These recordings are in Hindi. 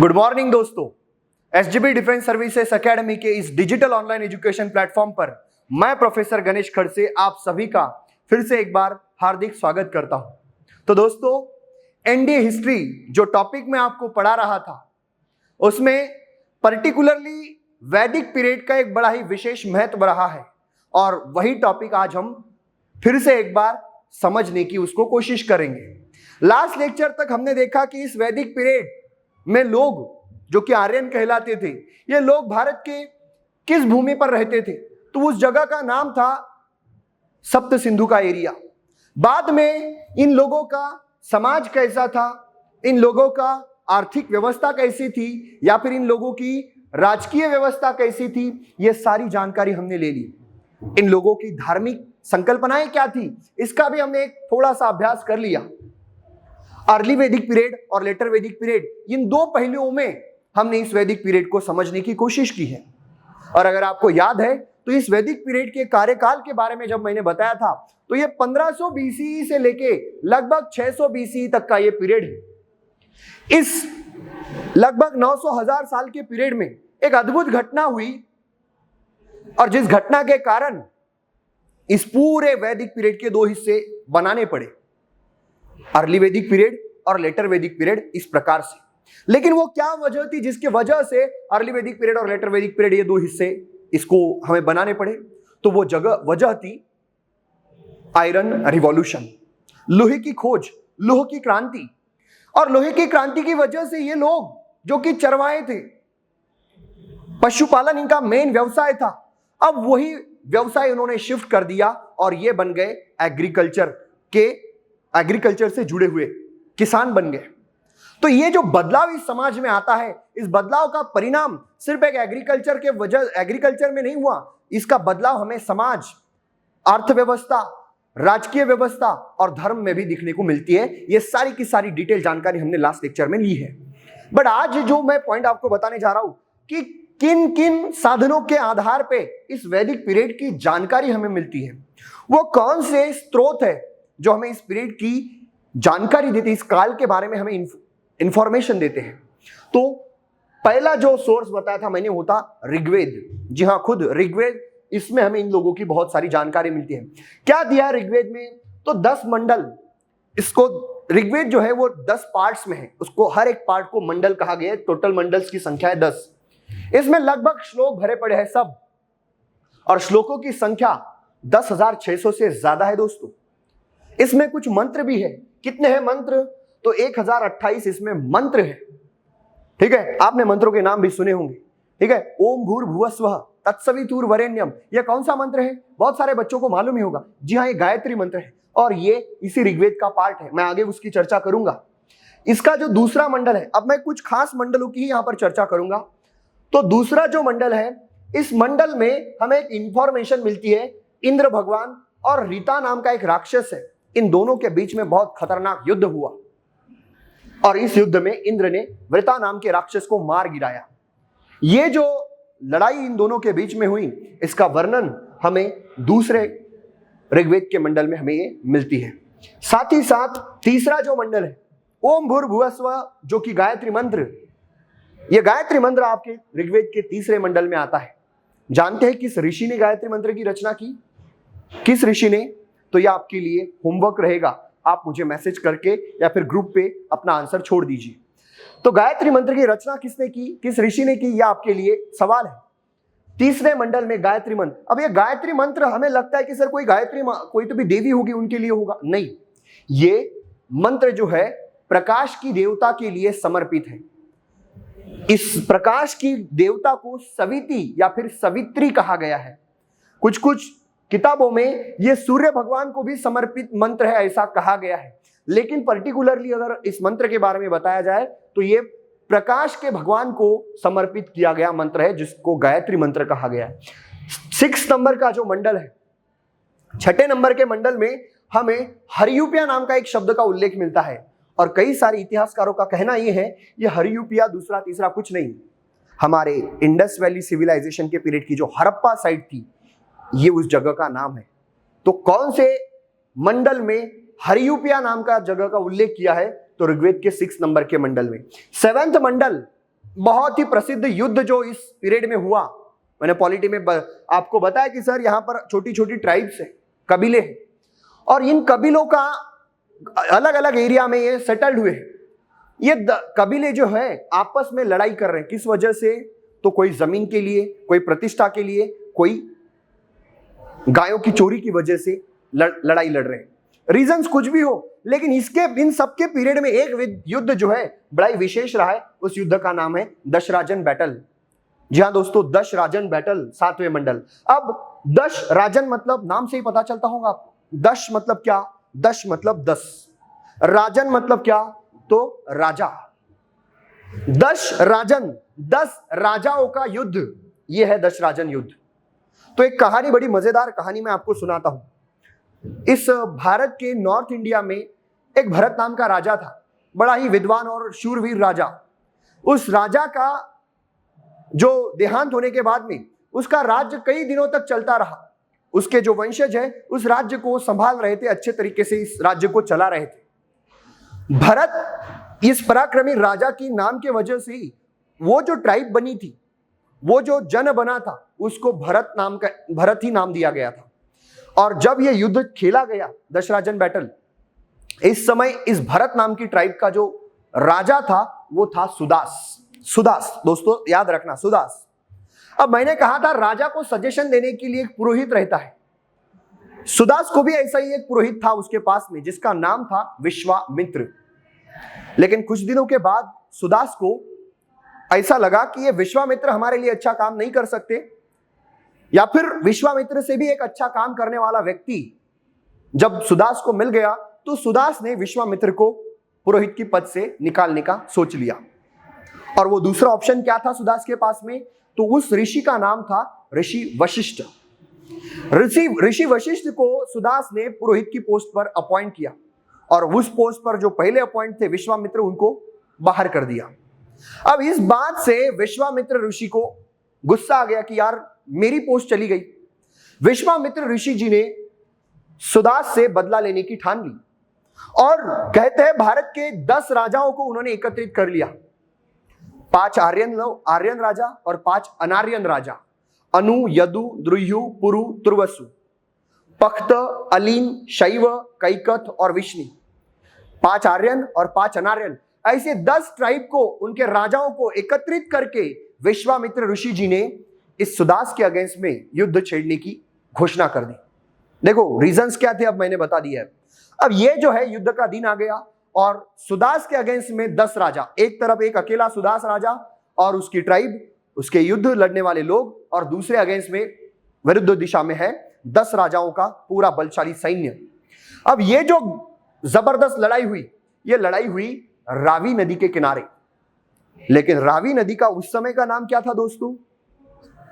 गुड मॉर्निंग दोस्तों, एसजीबी डिफेंस सर्विसेज एकेडमी के इस डिजिटल ऑनलाइन एजुकेशन प्लेटफॉर्म पर मैं प्रोफेसर गणेश खड़से आप सभी का फिर से एक बार हार्दिक स्वागत करता हूं। तो दोस्तों, एनडीए हिस्ट्री जो टॉपिक मैं आपको पढ़ा रहा था उसमें पर्टिकुलरली वैदिक पीरियड का एक बड़ा ही विशेष महत्व रहा है और वही टॉपिक आज हम फिर से एक बार समझने की उसको कोशिश करेंगे। लास्ट लेक्चर तक हमने देखा कि इस वैदिक पीरियड में लोग जो कि आर्यन कहलाते थे, ये लोग भारत के किस भूमि पर रहते थे, तो उस जगह का नाम था सप्त सिंधु का एरिया। बाद में इन लोगों का समाज कैसा था, इन लोगों का आर्थिक व्यवस्था कैसी थी, या फिर इन लोगों की राजकीय व्यवस्था कैसी थी, ये सारी जानकारी हमने ले ली। इन लोगों की धार्मिक संकल्पनाएं क्या थी, इसका भी हमने एक थोड़ा सा अभ्यास कर लिया। अर्ली वैदिक पीरियड और लेटर वैदिक पीरियड, इन दो पहलुओं में हमने इस वैदिक पीरियड को समझने की कोशिश की है। और अगर आपको याद है तो इस वैदिक पीरियड के कार्यकाल के बारे में जब मैंने बताया था तो ये 1500 बीसीई से लेके लगभग 600 बीसीई तक का ये पीरियड है। इस लगभग 900,000 साल के पीरियड में एक अद्भुत घटना हुई और जिस घटना के कारण इस पूरे वैदिक पीरियड के दो हिस्से बनाने पड़े, अर्ली वैदिक पीरियड और लेटर वैदिक पीरियड, इस प्रकार से। लेकिन वो क्या वजह थी जिसकी वजह से अर्ली वैदिक पीरियड और लेटर वैदिक पीरियड ये दो हिस्से इसको हमें बनाने पड़े? तो वो वजह थी आयरन रिवॉल्यूशन, लोहे की खोज, लोह की क्रांति। और लोहे की क्रांति की वजह से ये लोग जो कि चरवाहे थे, पशुपालन इनका मेन व्यवसाय था, अब वही व्यवसाय उन्होंने शिफ्ट कर दिया और ये बन गए एग्रीकल्चर से जुड़े हुए किसान बन गए। तो ये जो बदलाव इस समाज में आता है, इस बदलाव का परिणाम सिर्फ एक एग्रीकल्चर में नहीं हुआ, इसका बदलाव हमें समाज, अर्थव्यवस्था, राजकीय व्यवस्था और धर्म में भी दिखने को मिलती है। ये सारी की सारी डिटेल जानकारी हमने लास्ट लेक्चर में ली है। बट आज जो मैं पॉइंट आपको बताने जा रहा हूं कि किन किन साधनों के आधार पे इस वैदिक पीरियड की जानकारी हमें मिलती है, वो कौन से स्रोत है जो हमें इस पीरियड की जानकारी देते हैं, इस काल के बारे में हमें इंफॉर्मेशन देते हैं। तो पहला जो सोर्स बताया था मैंने वो था ऋग्वेद। जी हाँ, खुद ऋग्वेद, इसमें हमें इन लोगों की बहुत सारी जानकारी मिलती है। क्या दिया है ऋग्वेद में? तो 10 मंडल, इसको ऋग्वेद जो है वो 10 पार्ट्स में है, उसको हर एक पार्ट को मंडल कहा गया है। टोटल मंडल्स की संख्या है 10। इसमें लगभग श्लोक भरे पड़े हैं सब, और श्लोकों की संख्या 10,600 से ज्यादा है दोस्तों। इसमें कुछ मंत्र भी है। कितने हैं मंत्र? तो 1028 इसमें मंत्र है। ठीक है, आपने मंत्रों के नाम भी सुने होंगे। ठीक है, ओम भूर्भुवस्वः तत्सवितुर्वरेण्यम, यह कौन सा मंत्र है? बहुत सारे बच्चों को मालूम ही होगा। जी हाँ, ये गायत्री मंत्र है और ये इसी ऋग्वेद का पार्ट है। मैं आगे उसकी चर्चा करूंगा। इसका जो दूसरा मंडल है, अब मैं कुछ खास मंडलों की ही यहां पर चर्चा करूंगा। तो दूसरा जो मंडल है, इस मंडल में हमें एक इंफॉर्मेशन मिलती है। इंद्र भगवान और रीता नाम का एक राक्षस है, इन दोनों के बीच में बहुत खतरनाक युद्ध हुआ और इस युद्ध में इंद्र ने वृता नाम के राक्षस को मार गिराया। ये जो लड़ाई इन दोनों के बीच में हुई, इसका वर्णन हमें दूसरे ऋग्वेद के मंडल में हमें ये मिलती है। साथ ही साथ तीसरा जो मंडल है, ओम भूर्भुवस्वः, जो कि गायत्री मंत्र, यह गायत्री मंत्र आपके ऋग्वेद के तीसरे मंडल में आता है। जानते हैं किस ऋषि ने गायत्री मंत्र की रचना की? किस ऋषि ने? तो यह आपके लिए होमवर्क रहेगा, आप मुझे मैसेज करके या फिर ग्रुप पे अपना आंसर छोड़ दीजिए। तो गायत्री मंत्र की रचना किसने की, किस ऋषि ने की, यह आपके लिए सवाल है। तीसरे मंडल में गायत्री मंत्र। अब यह गायत्री मंत्र हमें लगता है कि सर कोई तो भी देवी होगी, उनके लिए होगा। नहीं, ये मंत्र जो है प्रकाश की देवता के लिए समर्पित है। इस प्रकाश की देवता को सविती या फिर सवित्री कहा गया है। कुछ कुछ किताबों में यह सूर्य भगवान को भी समर्पित मंत्र है, ऐसा कहा गया है। लेकिन पर्टिकुलरली अगर इस मंत्र के बारे में बताया जाए तो यह प्रकाश के भगवान को समर्पित किया गया मंत्र है, जिसको गायत्री मंत्र कहा गया है। 6 नंबर का जो मंडल है, 6ठे नंबर के मंडल में हमें हरियूपिया नाम का एक शब्द का उल्लेख मिलता है और कई सारे इतिहासकारों का कहना यह है यह हरियूपिया दूसरा तीसरा कुछ नहीं, हमारे इंडस वैली सिविलाइजेशन के पीरियड की जो हड़प्पा साइट थी, ये उस जगह का नाम है। तो कौन से मंडल में हरियूपिया नाम का जगह का उल्लेख किया है? तो ऋग्वेद के 6 नंबर के मंडल में। 7वां मंडल बहुत ही प्रसिद्ध युद्ध जो इस पीरियड में हुआ, मैंने पॉलिटी में आपको बताया कि सर यहाँ पर छोटी छोटी ट्राइब्स है, कबीले हैं, और इन कबीलों का अलग अलग एरिया में ये सेटल्ड हुए हैं। ये कबीले जो है आपस में लड़ाई कर रहे हैं। किस वजह से? तो कोई जमीन के लिए, कोई प्रतिष्ठा के लिए, कोई गायों की चोरी की वजह से लड़ाई लड़ रहे हैं। रीजंस कुछ भी हो, लेकिन इन सबके पीरियड में एक युद्ध जो है बड़ा ही विशेष रहा है। उस युद्ध का नाम है दशराजन बैटल। जी हाँ दोस्तों, दशराजन बैटल, 7वें मंडल। अब दशराजन मतलब नाम से ही पता चलता होगा आपको। दश मतलब क्या? दश मतलब 10। राजन मतलब क्या? तो राजा। दशराजन, 10 राजाओं का युद्ध, यह है दशराजन युद्ध। तो एक कहानी, बड़ी मजेदार कहानी मैं आपको सुनाता हूं। इस भारत के नॉर्थ इंडिया में एक भरत नाम का राजा था, बड़ा ही विद्वान और शूरवीर राजा। उस राजा का जो देहांत होने के बाद में उसका राज्य कई दिनों तक चलता रहा। उसके जो वंशज है उस राज्य को संभाल रहे थे, अच्छे तरीके से इस राज्य को चला रहे थे। भरत, इस पराक्रमी राजा की नाम के वजह से ही वो जो ट्राइब बनी थी, वो जो जन बना था, उसको भरत ही नाम दिया गया था। और जब यह युद्ध खेला गया, दशराजन बैटल, इस समय इस भरत नाम की ट्राइब का जो राजा था वो था सुदास। सुदास, दोस्तों याद रखना, सुदास। अब मैंने कहा था राजा को सजेशन देने के लिए एक पुरोहित रहता है। सुदास को भी ऐसा ही एक पुरोहित था उसके पास में, जिसका नाम था विश्वामित्र। लेकिन कुछ दिनों के बाद सुदास को ऐसा लगा कि ये विश्वामित्र हमारे लिए अच्छा काम नहीं कर सकते, या फिर विश्वामित्र से भी एक अच्छा काम करने वाला व्यक्ति जब सुदास को मिल गया, तो सुदास ने विश्वामित्र को पुरोहित की पद से निकालने का सोच लिया। और वो दूसरा ऑप्शन क्या था सुदास के पास में? तो उस ऋषि का नाम था ऋषि वशिष्ठ। ऋषि वशिष्ठ को सुदास ने पुरोहित की पोस्ट पर अपॉइंट किया, और उस पोस्ट पर जो पहले अपॉइंट थे विश्वामित्र, उनको बाहर कर दिया। अब इस बात से विश्वामित्र ऋषि को गुस्सा आ गया कि यार मेरी पोस्ट चली गई। विश्वामित्र ऋषि जी ने सुदास से बदला लेने की ठान ली, और कहते हैं भारत के 10 राजाओं को उन्होंने एकत्रित कर लिया। 5 आर्यन राजा और 5 अनार्यन राजा, अनु, यदु, द्रुह्यु, पुरु, तुर्वसु, पख्त, अलीन, शैव, कैकथ और विष्णु। 5 आर्यन और 5 अनार्यन, ऐसे 10 ट्राइब को, उनके राजाओं को एकत्रित करके विश्वामित्र ऋषि जी ने इस सुदास के अगेंस्ट में युद्ध छेड़ने की घोषणा कर दी। देखो रीजंस क्या थे, अब मैंने बता दिया है। अब ये जो है युद्ध का दिन आ गया, और सुदास के अगेंस्ट में 10 राजा, एक तरफ एक अकेला सुदास राजा और उसकी ट्राइब, उसके युद्ध लड़ने वाले लोग, और दूसरे अगेंस्ट में विरुद्ध दिशा में है 10 राजाओं का पूरा बलशाली सैन्य। अब ये जो जबरदस्त लड़ाई हुई, ये लड़ाई हुई रावी नदी के किनारे। लेकिन रावी नदी का उस समय का नाम क्या था दोस्तों?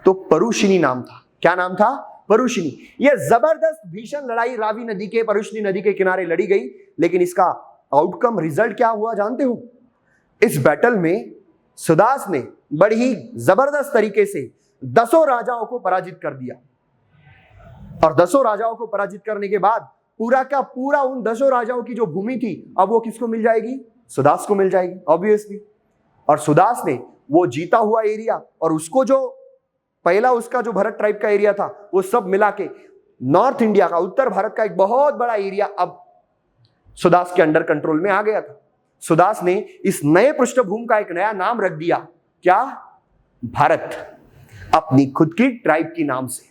तो परुशिनी नाम था। क्या नाम था? परुशिनी। यह जबरदस्त भीषण लड़ाई रावी नदी के, परुशिनी नदी के किनारे लड़ी गई। लेकिन इसका आउटकम, रिजल्ट क्या हुआ जानते हो? इस बैटल में सुदास ने बड़ी ही जबरदस्त तरीके से 10 राजाओं को पराजित कर दिया। और 10 राजाओं को पराजित करने के बाद पूरा का पूरा उन 10 राजाओं की जो भूमि थी, अब वो किसको मिल जाएगी? सुदास को मिल जाएगी ऑब्वियसली। और सुदास ने वो जीता हुआ एरिया, और उसको जो पहला उसका जो भरत ट्राइब का एरिया था, वो सब मिला के नॉर्थ इंडिया का, उत्तर भारत का एक बहुत बड़ा एरिया अब सुदास के अंडर कंट्रोल में आ गया था। सुदास ने इस नए पृष्ठभूमि का एक नया नाम रख दिया। क्या? भारत, अपनी खुद की ट्राइब की नाम से।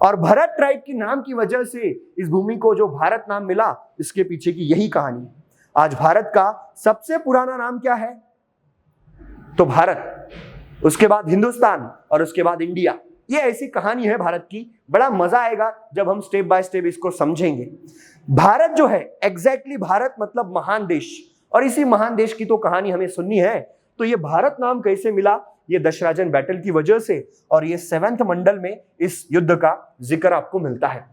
और भरत ट्राइब की नाम की वजह से इस भूमि को जो भारत नाम मिला, इसके पीछे की यही कहानी है। आज भारत का सबसे पुराना नाम क्या है? तो भारत, उसके बाद हिंदुस्तान, और उसके बाद इंडिया। ये ऐसी कहानी है भारत की। बड़ा मजा आएगा जब हम स्टेप बाय स्टेप इसको समझेंगे। भारत जो है, एग्जैक्टली भारत मतलब महान देश, और इसी महान देश की तो कहानी हमें सुननी है। तो ये भारत नाम कैसे मिला? ये दशराजन बैटल की वजह से, और ये 7वें मंडल में इस युद्ध का जिक्र आपको मिलता है।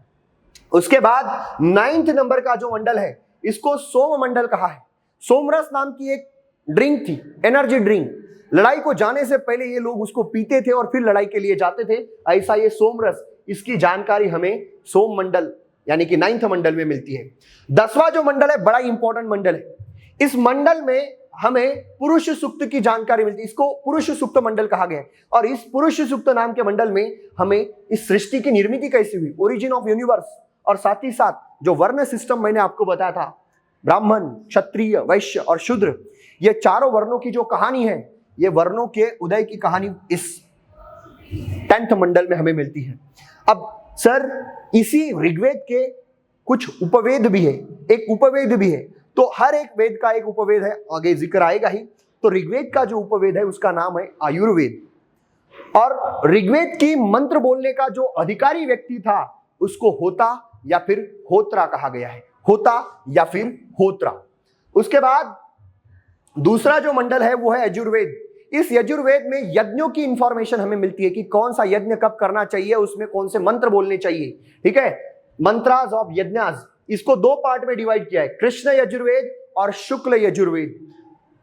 उसके बाद 9th नंबर का जो मंडल है, इसको सोम मंडल कहा है। सोमरस नाम की एक ड्रिंक थी, एनर्जी ड्रिंक। लड़ाई को जाने से पहले ये लोग उसको पीते थे और फिर लड़ाई के लिए जाते थे। ऐसा ये सोमरस, इसकी जानकारी हमें सोम मंडल यानी कि 9th मंडल में मिलती है। 10वां जो मंडल है, बड़ा इंपॉर्टेंट मंडल है। इस मंडल में हमें पुरुष सूक्त की जानकारी मिलती है। इसको पुरुष सूक्त मंडल कहा गया है। और इस पुरुष सूक्त नाम के मंडल में हमें इस सृष्टि की निर्मिति कैसे हुई, ओरिजिन ऑफ यूनिवर्स, और साथ ही साथ जो वर्ण सिस्टम मैंने आपको बताया था, ब्राह्मण, क्षत्रिय, वैश्य और शूद्र, ये चारों वर्णों की जो कहानी है, ये वर्णों के उदय की कहानी इस 10th मंडल में हमें मिलती है। अब सर इसी ऋग्वेद के कुछ उपवेद भी है, एक उपवेद भी है, तो हर एक वेद का एक उपवेद है, आगे जिक्र आएगा ही। तो ऋग्वेद का जो उपवेद है उसका नाम है आयुर्वेद, और ऋग्वेद की मंत्र बोलने का जो अधिकारी व्यक्ति था उसको होता या फिर होत्रा कहा गया है, होता या फिर होत्रा। उसके बाद दूसरा जो मंडल है वो है यजुर्वेद। इस यजुर्वेद में यज्ञों की इंफॉर्मेशन हमें मिलती है कि कौन सा यज्ञ कब करना चाहिए, उसमें कौन से मंत्र बोलने चाहिए, ठीक है, मंत्रास ऑफ यज्ञास। इसको दो पार्ट में डिवाइड किया है, कृष्ण यजुर्वेद और शुक्ल यजुर्वेद।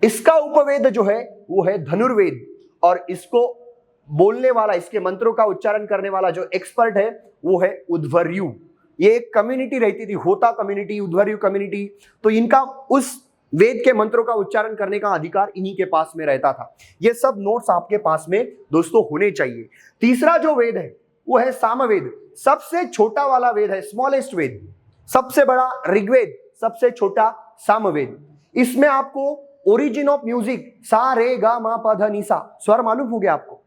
इसका उपवेद जो है वो है धनुर्वेद, और इसको बोलने वाला, इसके मंत्रों का उच्चारण करने वाला जो एक्सपर्ट है वो है उध्वर्यु। ये एक कम्युनिटी रहती थी, होता कम्युनिटी, उध्वर्यु कम्युनिटी, तो इनका उस वेद के मंत्रों का उच्चारण करने का अधिकार इन्हीं के पास में रहता था। ये सब नोट्स आपके पास में दोस्तों होने चाहिए। तीसरा जो वेद है वो है सामवेद, सबसे छोटा वाला वेद है, स्मॉलेस्ट वेद। सबसे बड़ा ऋग्वेद, सबसे छोटा सामवेद। इसमें आपको ओरिजिन ऑफ म्यूजिक, सा रे गा मा पा धा नी सा, स्वर मालूम हो गया आपको?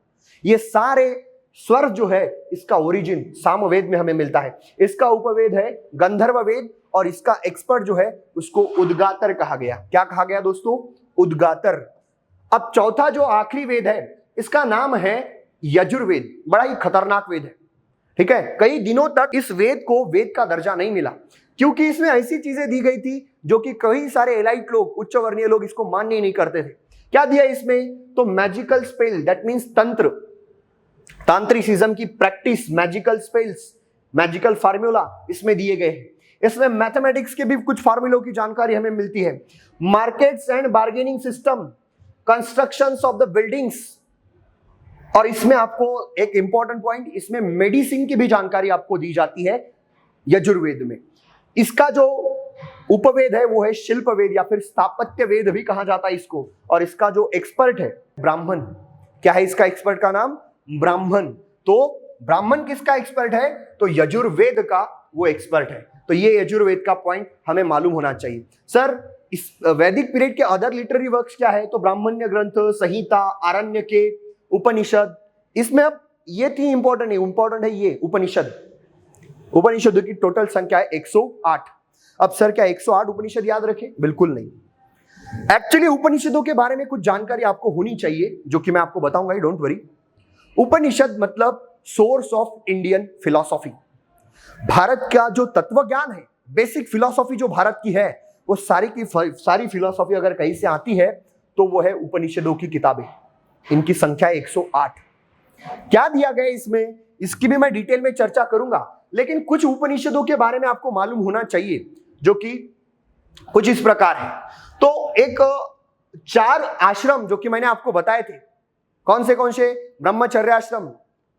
ये सारे स्वर जो है इसका ओरिजिन सामवेद में हमें मिलता है। इसका उपवेद है गंधर्व वेद, और इसका एक्सपर्ट जो है उसको उद्गातर कहा गया। क्या कहा गया दोस्तों? उद्गातर। अब चौथा जो आखिरी वेद है इसका नाम है यजुर्वेद। बड़ा ही खतरनाक वेद है, ठीक है। कई दिनों तक इस वेद को वेद का दर्जा नहीं मिला, क्योंकि इसमें ऐसी चीजें दी गई थी जो कि कई सारे एलाइट लोग, उच्च वर्णीय लोग इसको मानने ही नहीं करते थे। क्या दिया इसमें? तो मैजिकल स्पेल, दैट मीन्स तंत्र, तांत्रिसिज्म की practice, magical spells, magical formula इसमें दिए गए हैं। इसमें मैथमेटिक्स के भी कुछ फार्मूलों की जानकारी हमें मिलती है। Markets and bargaining system, constructions of the buildings, और इसमें आपको एक इंपॉर्टेंट पॉइंट, इसमें मेडिसिन की भी जानकारी आपको दी जाती है यजुर्वेद में। इसका जो उपवेद है वो है शिल्प वेद या फिर स्थापत्य वेद भी कहा जाता है इसको, और इसका जो एक्सपर्ट है ब्राह्मण। क्या है इसका एक्सपर्ट का नाम? ब्राह्मण। तो ब्राह्मण किसका एक्सपर्ट है? तो यजुर्वेद का वो एक्सपर्ट है। तो ये यजुर्वेद का पॉइंट हमें मालूम होना चाहिए। सर इस वैदिक पीरियड के अदर लिटरेरी वर्क्स क्या है? तो ब्राह्मण्य ग्रंथ, संहिता, आरण्यके, उपनिषद। इसमें अब ये तीन इंपॉर्टेंट है ये उपनिषद। उपनिषदों की टोटल संख्या है 108। अब सर क्या 108 उपनिषद याद रखें? बिल्कुल नहीं। एक्चुअली उपनिषदों के बारे में कुछ जानकारी आपको होनी चाहिए, जो कि मैं आपको बताऊंगा, डोंट वरी। उपनिषद मतलब source of Indian philosophy. Bharat का जो तत्व ज्ञान है, बेसिक फिलॉसफी जो भारत की है, वो सारी की सारी फिलॉसफी अगर कहीं से आती है तो वो है उपनिषदों की किताबें। इनकी संख्या 108। क्या दिया गया इसमें, इसकी भी मैं डिटेल में चर्चा करूंगा, लेकिन कुछ उपनिषदों के बारे में आपको मालूम होना चाहिए, जो कि कुछ इस प्रकार है। तो एक 4 आश्रम जो कि मैंने आपको बताए थे, कौन से? ब्रह्मचर्याश्रम,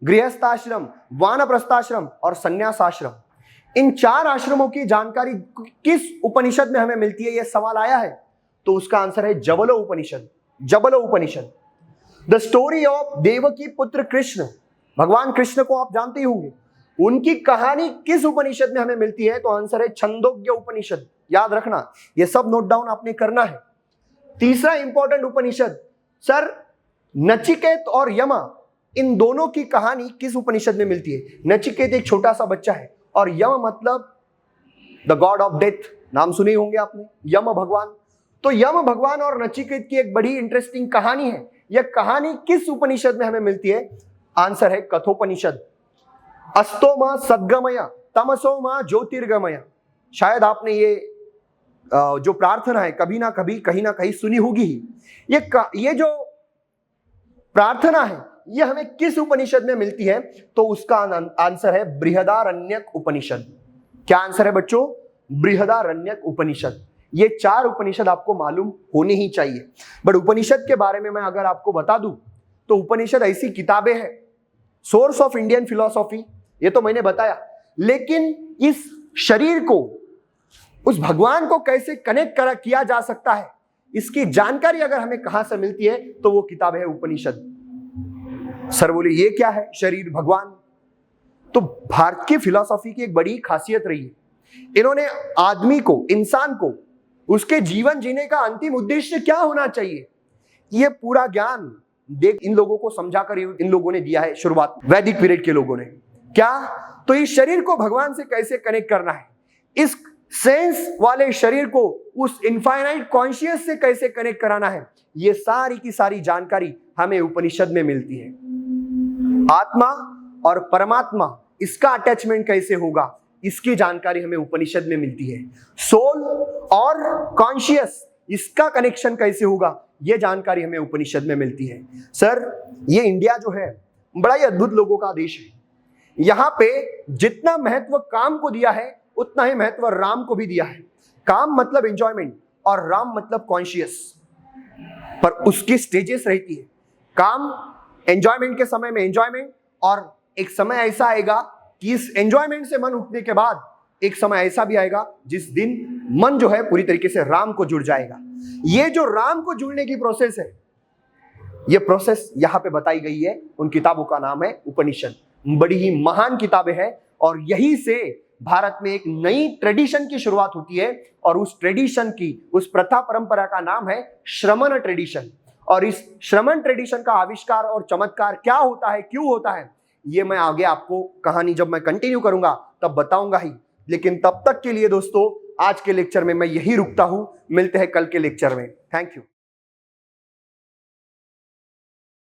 गृहस्थाश्रम, वानप्रस्थाश्रम और संन्यासाश्रम। इन 4 आश्रमों की जानकारी किस उपनिषद में हमें मिलती है, यह सवाल आया है, तो उसका आंसर है जबल उपनिषद। जबल उपनिषद। द स्टोरी ऑफ देवकी पुत्र कृष्ण, भगवान कृष्ण को आप जानते ही होंगे, उनकी कहानी किस उपनिषद में हमें मिलती है? तो आंसर है छंदोग्य उपनिषद। याद रखना, ये सब नोट डाउन आपने करना है। तीसरा इंपॉर्टेंट उपनिषद, सर नचिकेत और यमा, इन दोनों की कहानी किस उपनिषद में मिलती है? नचिकेत एक छोटा सा बच्चा है, और यम मतलब द गॉड ऑफ डेथ, नाम सुने होंगे आपने, यम भगवान। तो यम भगवान और नचिकेत की एक बड़ी इंटरेस्टिंग कहानी है। यह कहानी किस उपनिषद में हमें मिलती है? आंसर है कठोपनिषद। अस्तो मां सद्गमय, तमसो मां ज्योतिर्गमय। शायद आपने ये जो प्रार्थना है कभी ना कभी कहीं ना कहीं सुनी होगी ही। ये जो प्रार्थना है ये हमें किस उपनिषद में मिलती है? तो उसका आंसर है बृहदारण्यक उपनिषद। क्या आंसर है बच्चों? बृहदारण्यक उपनिषद। ये 4 उपनिषद आपको मालूम होने ही चाहिए। बट उपनिषद के बारे में मैं अगर आपको बता दूं तो उपनिषद ऐसी किताबें हैं, सोर्स ऑफ इंडियन फिलॉसफी, ये तो मैंने बताया, लेकिन इस शरीर को उस भगवान को कैसे कनेक्ट किया जा सकता है, इसकी जानकारी अगर हमें कहां से मिलती है तो वो किताब है उपनिषद। सर बोले ये क्या है? शरीर भगवान। तो भारत की फिलॉसफी की एक बड़ी खासियत रही है, इन्होंने आदमी को, इंसान को, उसके जीवन जीने का अंतिम उद्देश्य क्या होना चाहिए, ये पूरा ज्ञान देख इन लोगों को समझाकर इन लोगों ने दिया है शुरुआत वैदिक पीरियड के लोगों ने। क्या? तो इस शरीर को भगवान से कैसे कनेक्ट करना है, इस सेंस वाले शरीर को उस इनफाइनाइट कॉन्शियस से कैसे कनेक्ट कराना है, ये सारी की सारी जानकारी हमें उपनिषद में मिलती है। आत्मा और परमात्मा, इसका अटैचमेंट कैसे होगा, इसकी जानकारी हमें उपनिषद में मिलती है। सोल और कॉन्शियस, इसका कनेक्शन कैसे होगा, यह जानकारी हमें उपनिषद में मिलती है। सर ये इंडिया जो है बड़ा ही अद्भुत लोगों का देश है। यहां पे जितना महत्व काम को दिया है उतना ही महत्व राम को भी दिया है। काम मतलब एंजॉयमेंट और राम मतलब कॉन्शियस, पर उसकी स्टेजेस रहती है। काम एंजॉयमेंट के समय में एंजॉयमेंट, और एक समय ऐसा आएगा कि इस एंजॉयमेंट से मन उठने के बाद एक समय ऐसा भी आएगा जिस दिन मन जो है पूरी तरीके से राम को जुड़ जाएगा। ये जो राम को जुड़ने की प्रोसेस है, ये प्रोसेस यहां पे बताई गई है। उन किताबों का नाम है उपनिषद। बड़ी ही महान किताबें हैं और यही से भारत में एक नई ट्रेडिशन की शुरुआत होती है, और उस ट्रेडिशन की, उस प्रथा परंपरा का नाम है श्रमण ट्रेडिशन। और इस श्रमण ट्रेडिशन का आविष्कार और चमत्कार क्या होता है, क्यों होता है, ये मैं आगे आपको कहानी जब मैं कंटिन्यू करूंगा तब बताऊंगा ही। लेकिन तब तक के लिए दोस्तों, आज के लेक्चर में मैं यही रुकता हूं। मिलते हैं कल के लेक्चर में। Thank you.